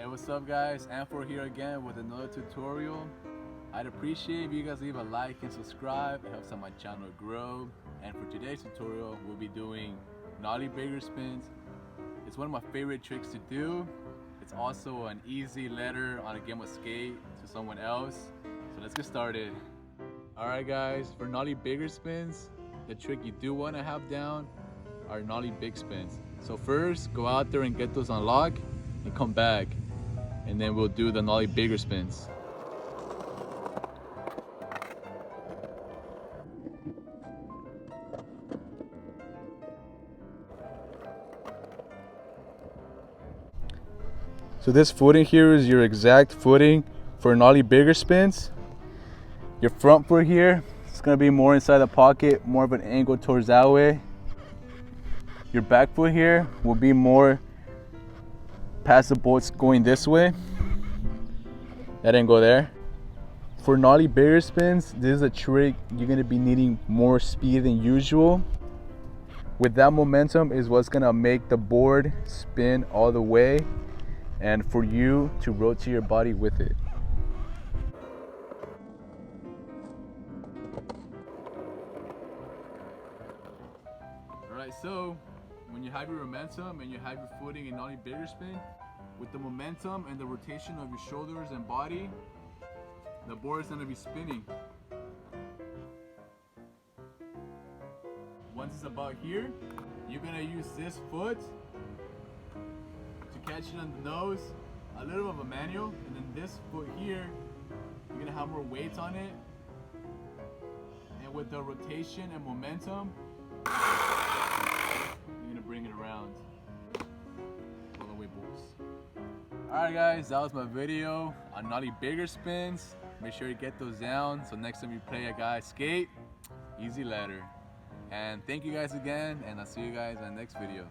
Hey, what's up guys? Amfor here again with another tutorial. I'd appreciate if you guys leave a like and subscribe. It helps out my channel grow. And for today's tutorial, we'll be doing Nollie bigger spins. It's one of my favorite tricks to do. It's also an easy letter on a game of skate to someone else. So let's get started. Alright guys, for Nollie bigger spins, the trick you do want to have down are Nollie big spins. So first, go out there and get those on lock and come back. And then we'll do the Nollie bigger spins. So this footing here is your exact footing for Nollie bigger spins. Your front foot here, it's gonna be more inside the pocket, more of an angle towards that way. Your back foot here will be more past the bolts going this way. That didn't go there. For Nollie bigger spins, this is a trick you're gonna be needing more speed than usual. With that momentum is what's gonna make the board spin all the way and for you to rotate your body with it. Alright, so when you have your momentum and you have your footing in Nollie bigger spin, with the momentum and the rotation of your shoulders and body, the board is going to be spinning. Once it's about here, you're going to use this foot to catch it on the nose, a little of a manual, and then this foot here, you're going to have more weight on it. And with the rotation and momentum, you're going to bring it around. All the way, boys. Alright guys, that was my video on Nollie bigger spins. Make sure you get those down so next time you play a guy skate, easy ladder. And thank you guys again, and I'll see you guys in the next video.